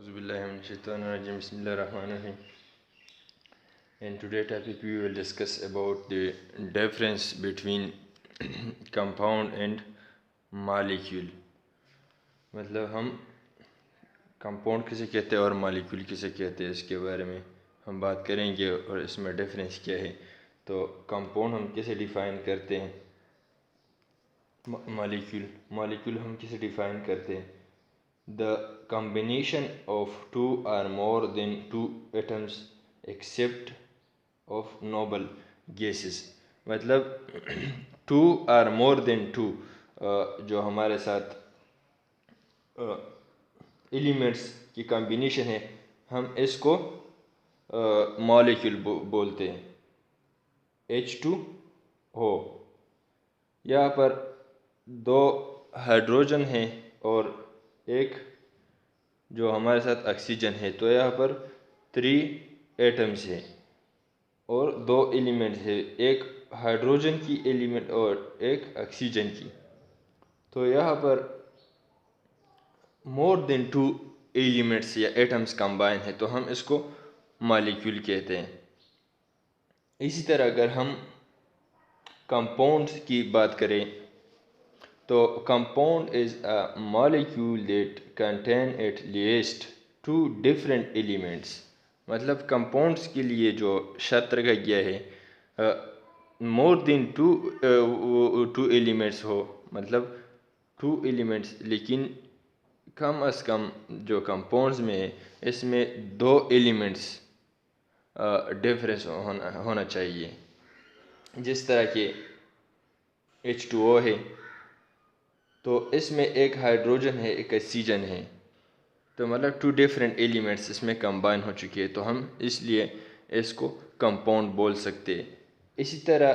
Auzubillahiminash-shaytanir-rajim. Bismillahir-rahmanir-rahim. In today's topic, we will discuss about the difference between compound and molecule. मतलब हम compound किसे कहते हैं और मॉलिक्यूल किसे कहते हैं, इसके बारे में हम बात करेंगे और इसमें डिफरेंस क्या है. तो कंपाउंड हम कैसे डिफ़ाइन करते हैं, मॉलिक्यूल हम कैसे डिफ़ाइन करते हैं. The combination of two or more than two atoms except of noble gases. मतलब to or more than two जो हमारे साथ एलिमेंट्स की कॉम्बिनेशन है, हम इसको मॉलिक्यूल बोलते हैं. H2O, यहाँ पर दो हाइड्रोजन हैं और एक जो हमारे साथ ऑक्सीजन है, तो यहाँ पर 3 एटम्स है और 2 एलिमेंट्स है, एक हाइड्रोजन की एलिमेंट और एक ऑक्सीजन की. तो यहाँ पर मोर देन 2 एलिमेंट्स या एटम्स कंबाइन है, तो हम इसको मॉलिक्यूल कहते हैं. इसी तरह अगर हम कंपाउंड्स की बात करें, तो compound is a molecule that contain at least 2 different elements. मतलब कंपाउंड्स के लिए जो शर्त रखा गया है, मोर देन 2 एलिमेंट्स हो, मतलब 2 एलिमेंट्स, लेकिन कम अज़ कम जो कंपाउंड्स में है इसमें 2 एलिमेंट्स डिफरेंस होना चाहिए. जिस तरह के H2O है, तो इसमें एक हाइड्रोजन है, एक ऑक्सीजन है, तो मतलब 2 डिफरेंट एलिमेंट्स इसमें कंबाइन हो चुके हैं, तो हम इसलिए इसको कंपाउंड बोल सकते हैं. इसी तरह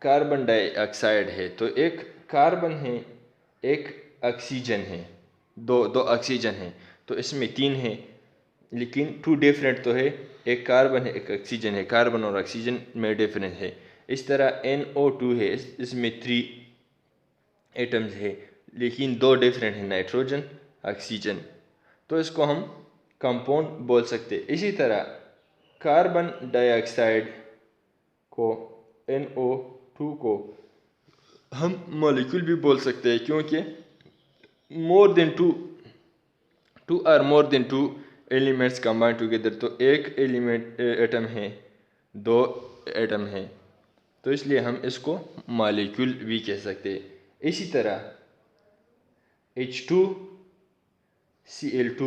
कार्बन डाइऑक्साइड है, तो एक कार्बन है, एक ऑक्सीजन है, दो ऑक्सीजन है, तो इसमें 3 है, लेकिन 2 डिफरेंट तो है, एक कार्बन है एक ऑक्सीजन है, कार्बन और ऑक्सीजन में डिफरेंस है. इस तरह NO2 है, इसमें 3 एटम्स है, लेकिन 2 डिफरेंट है, नाइट्रोजन ऑक्सीजन, तो इसको हम कंपाउंड बोल सकते. इसी तरह कार्बन डाइऑक्साइड को, NO2 को हम मॉलिक्यूल भी बोल सकते हैं, क्योंकि मोर देन टू और more than 2 elements combine together, तो एक एलिमेंट एटम है, 2 एटम है, तो इसलिए हम इसको मॉलिक्यूल भी कह सकते हैं. इसी तरह H2Cl2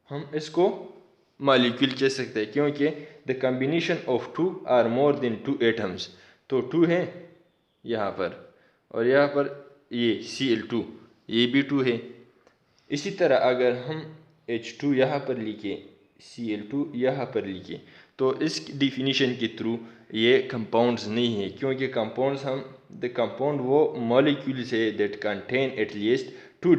हम इसको मॉलिक्यूल कह सकते हैं, क्योंकि द कॉम्बिनेशन ऑफ 2 और मोर देन 2 एटम्स, तो 2 हैं यहाँ पर, और यहाँ पर ये Cl2, ये भी 2 है. इसी तरह अगर हम H2 यहाँ पर लिखे, Cl2 यहाँ पर लिखे, तो इस डिफिनीशन के थ्रू ये कंपाउंड्स नहीं है, क्योंकि कंपाउंड्स द कंपाउंड वो मॉलिक्यूल्स है that contain at least 2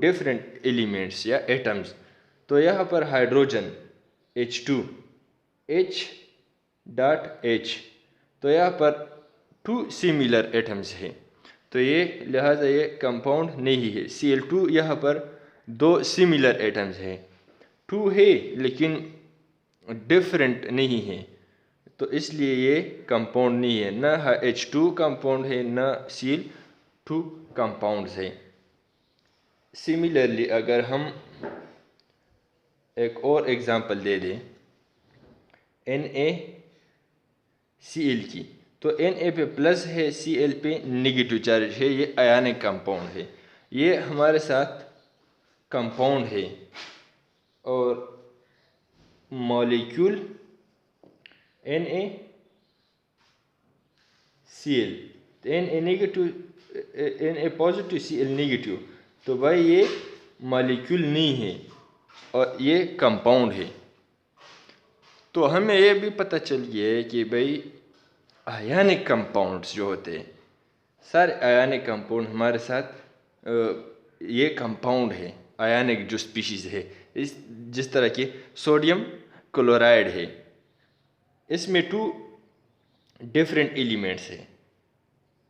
different elements या एटम्स. तो यहाँ पर हाइड्रोजन H2 H.H, तो यहाँ पर 2 सिमिलर एटम्स है, तो ये लिहाजा ये कंपाउंड नहीं है. Cl2 यहाँ पर 2 सिमिलर एटम्स है, 2 है लेकिन डिफरेंट नहीं है, तो इसलिए ये कंपाउंड नहीं है. न H2 कंपाउंड है, न Cl2 कंपाउंड है. सिमिलरली अगर हम एक और एग्जांपल दे दें NaCl की, तो Na पे प्लस है, Cl पे नेगेटिव चार्ज है, ये आयनिक कंपाउंड है, ये हमारे साथ कंपाउंड है. और molecule NaCl, Na negative, Na positive, Cl negative, तो भाई ये मॉलिक्यूल नहीं है और ये कंपाउंड है. तो हमें ये भी पता चल गया है कि भाई आयनिक कंपाउंड्स जो होते हैं, सारे आयनिक कंपाउंड हमारे साथ ये कंपाउंड है, आयनिक जो स्पीशीज़ है. इस जिस तरह के सोडियम क्लोराइड है, इसमें 2 डिफरेंट एलिमेंट्स है.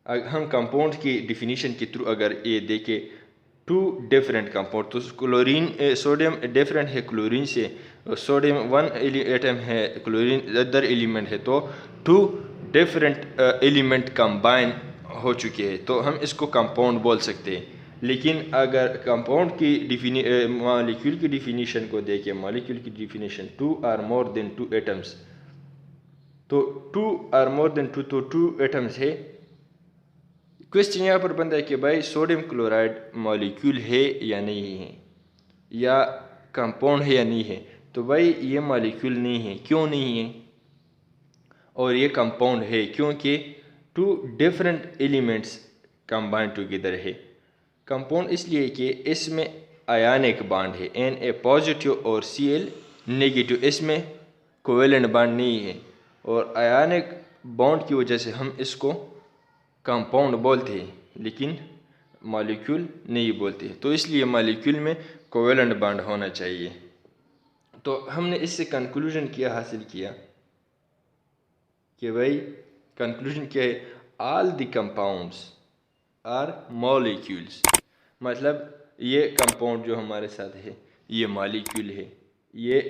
हम कंपाउंड की डिफिनीशन के थ्रू अगर ये देखें, टू डिफरेंट कंपाउंड। तो क्लोरीन सोडियम डिफरेंट है क्लोरीन से, सोडियम वन एटम है, क्लोरीन अदर एलिमेंट है, तो टू डिफरेंट एलिमेंट कंबाइन हो चुके हैं, तो हम इसको कंपाउंड बोल सकते हैं। लेकिन अगर कंपाउंड की मॉलिक्यूल की डिफिनीशन को देखें, मॉलिक्यूल की definition two or more than two atoms, तो two or more than two, तो टू एटम्स है। क्वेश्चन यहाँ पर बनता है कि भाई सोडियम क्लोराइड मॉलिक्यूल है या नहीं है, या कंपाउंड है या नहीं है। तो भाई ये मॉलिक्यूल नहीं है, क्यों नहीं है, और ये कंपाउंड है क्योंकि two different elements combine together है। कंपाउंड इसलिए कि इसमें आयनिक बॉन्ड है, Na पॉजिटिव और Cl नेगेटिव, इसमें कोवेलेंट बॉन्ड नहीं है, और आयनिक बॉन्ड की वजह से हम इसको कंपाउंड बोलते हैं, लेकिन मॉलिक्यूल नहीं बोलते। तो इसलिए मॉलिक्यूल में कोवेलेंट बॉन्ड होना चाहिए। तो हमने इससे कंक्लूजन क्या हासिल किया कि भाई कंक्लूजन क्या है, all the compounds are molecules, मतलब ये कंपाउंड जो हमारे साथ है ये मॉलिक्यूल है, ये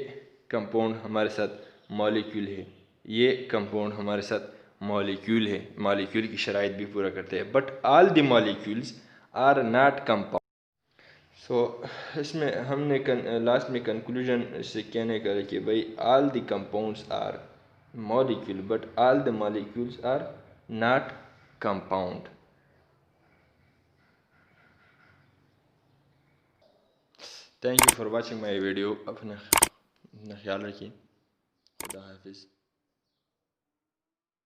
कंपाउंड हमारे साथ मॉलिक्यूल है, ये कंपाउंड हमारे साथ मॉलिक्यूल है, मॉलिक्यूल की शराइत भी पूरा करते हैं, but all the molecules are not compound. So इसमें हमने लास्ट में कंक्लूजन से कहने का है कि भाई all the compounds are molecule but all the molecules are not compound. Thank you for watching my video. अपना ख्याल रखिए। खुदा हाफिज़।